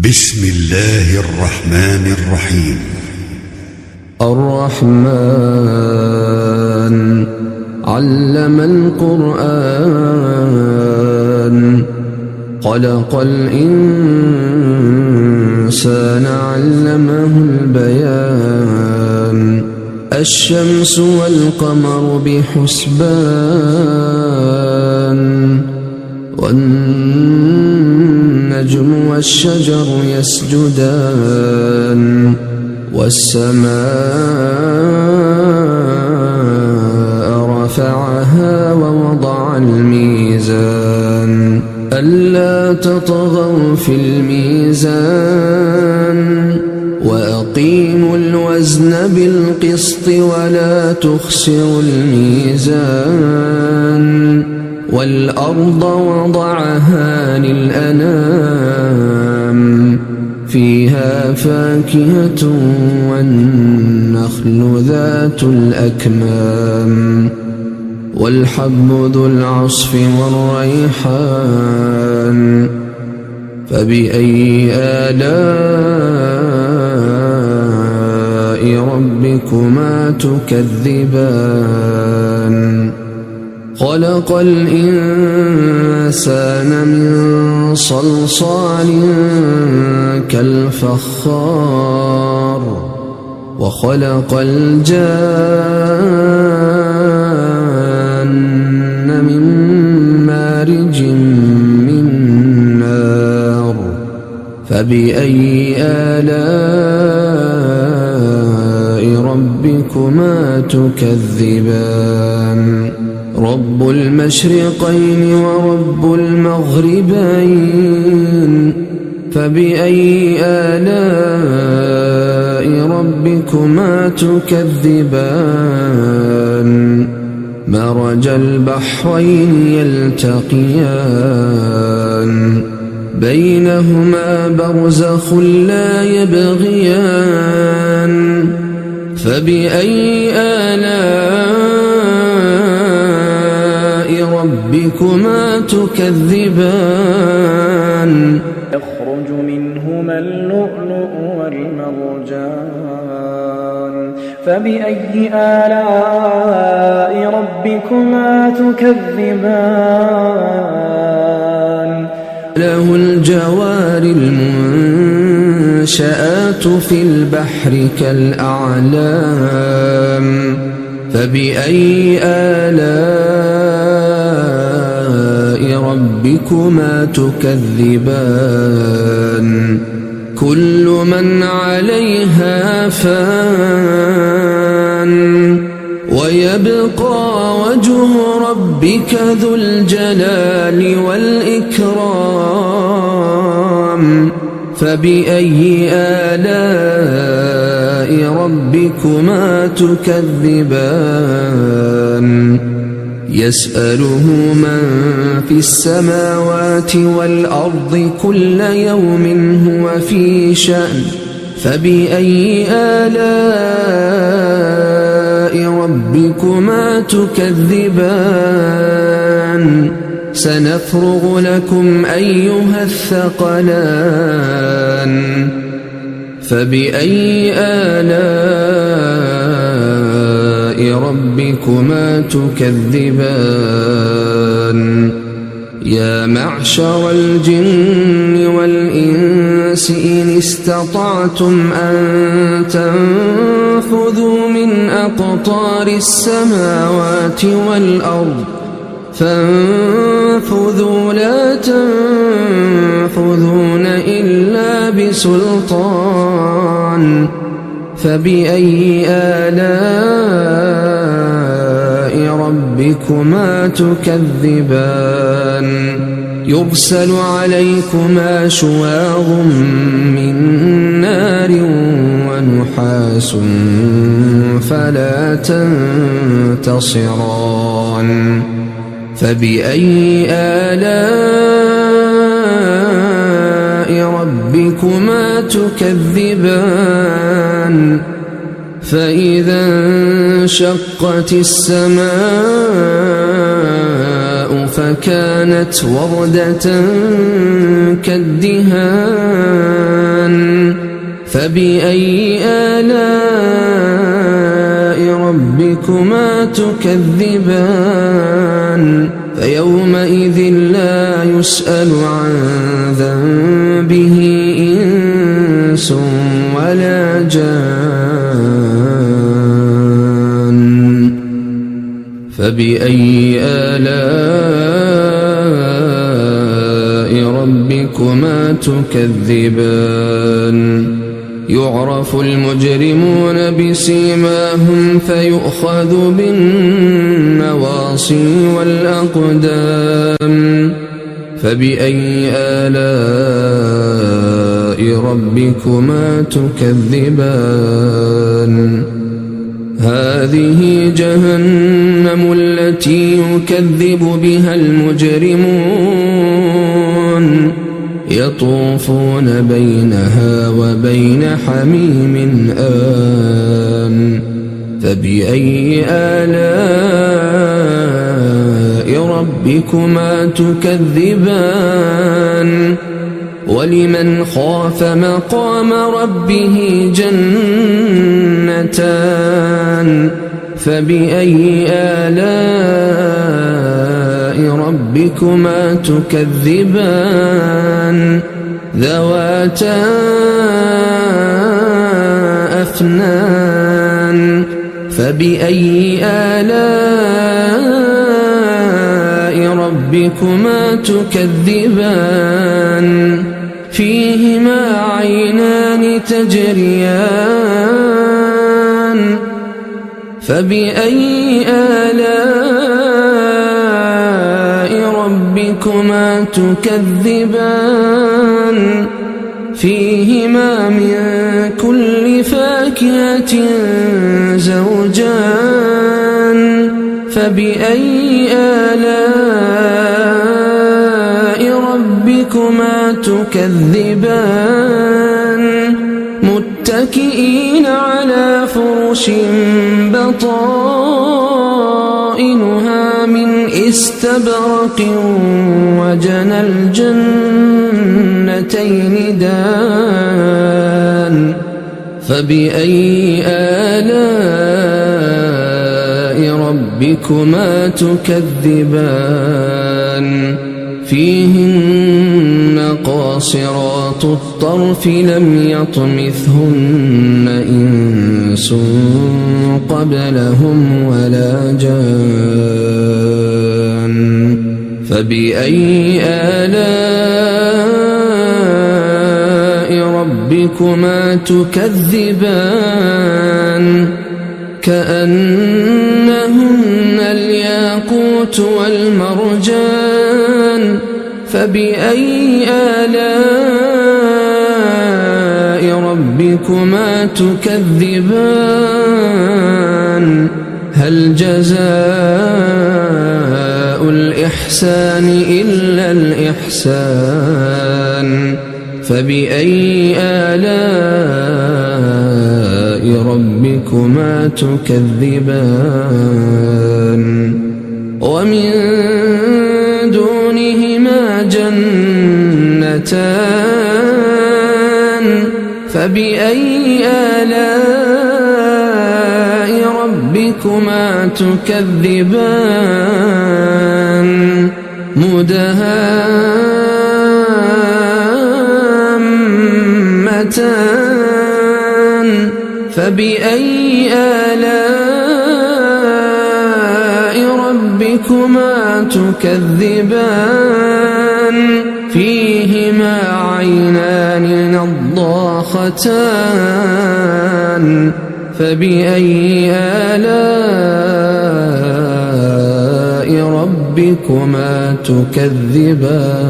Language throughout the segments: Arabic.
بسم الله الرحمن الرحيم. الرحمن علم القرآن خلق الإنسان علمه البيان الشمس والقمر بحسبان والنجم والشجر يسجدان والسماء رفعها ووضع الميزان ألا تطغوا في الميزان وأقيموا الوزن بالقسط ولا تخسروا الميزان والأرض وضعها للأنام فيها فاكهة والنخل ذات الأكمام والحب ذو العصف والريحان فبأي آلاء ربكما تكذبان خلق الإنسان من صلصال كالفخار وخلق الجان من مارج من نار فبأي آلاء ربكما تكذبان رب المشرقين ورب المغربين فبأي آلاء ربكما تكذبان مرج البحرين يلتقيان بينهما برزخ لا يبغيان فبأي آلاء ربكما تكذبان يخرج منهما اللؤلؤ والمرجان فبأي آلاء ربكما تكذبان له الجوار المنشآت في البحر كالأعلام فبأي آلاء ربكما تكذبان كل من عليها فان ويبقى وجه ربك ذو الجلال والإكرام فبأي آلاء ربكما تكذبان يسأله من في السماوات والأرض كل يوم هو في شأن فبأي آلاء ربكما تكذبان سنفرغ لكم أيها الثقلان فبأي آلاء ربكما تكذبان يا معشر الجن والإنس إن استطعتم أن تنفذوا من أقطار السماوات والأرض فانفذوا لا تنفذون إلا بسلطان فبأي آلاء ربكما تكذبان يرسل عليكما شواظ من نار ونحاس فلا تنتصران فبأي آلاء ربكما تكذبان فإذا انشقت السماء فكانت وردة كالدهان فبأي آلاء ربكما تكذبان فيومئذ لا يسأل عن ذنبه إنس ولا جان فبأي آلاء ربكما تكذبان يعرف المجرمون بسيماهم فيؤخذ بالنواصي والأقدام فبأي آلاء ربكما تكذبان هذه جهنم التي يكذب بها المجرمون يطوفون بينها وبين حميم آن فبأي آلاء ربكما تكذبان ولمن خاف مقام ربه جنتان فبأي آلاء ربكما تكذبان ذواتا أفنان فبأي آلاء ربكما تكذبان فيهما عينان تجريان فبأي آلاء ربكما تكذبان فيهما من كل فاكهة زوجان فبأي آلاء ربكما تكذبان متكئين على فرش بطائنها من استبرق وجنى الجنتين دان فبأي آلاء ربكما تكذبان فيهن قاصرات الطرف لم يطمثهن إنس قبلهم ولا جان فبأي آلاء ربكما تكذبان كأنهن الياقوت والمرجان فبأي آلاء ربكما تكذبان هل جزاء الإحسان إلا الإحسان فبأي آلاء ربكما تكذبان ومن دونهما جنتان فبأي آلاء ربكما تكذبان مدهامتان فبأي آلاء ربكما تكذبان فيهما عينان نضاختان فبأي آلاء ربكما تكذبان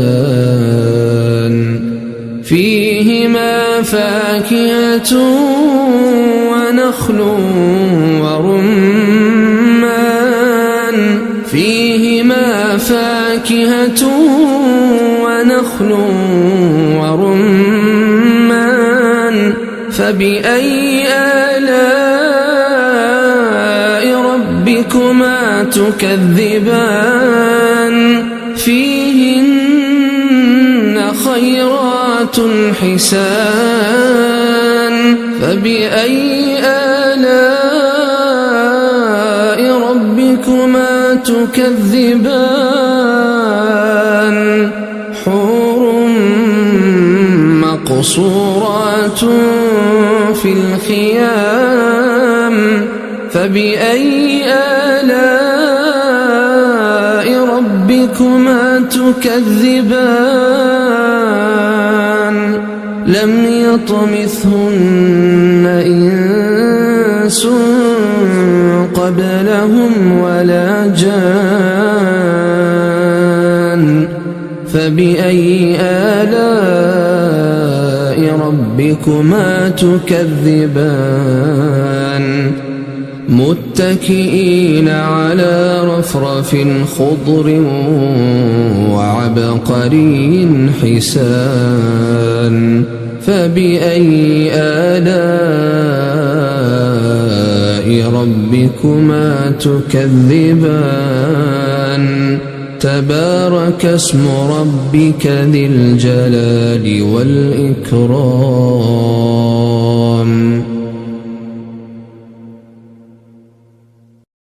فيهما فاكهة ونخل ورمان فيهما فاكهة ونخل ورمان فبأي آلاء ربكما تكذبان فيهن خيرات حسان فبأي آلاء ربكما تكذبان حور مقصورات في الخيام فبأي آلاء ربكما تكذبان لم يطمثهن إنس قبلهم ولا جان فبأي آلاء ربكما تكذبان متكئين على رفرف خضر وعبقري حسان فبأي آلاء ربكما تكذبان تبارك اسم ربك ذي الجلال والإكرام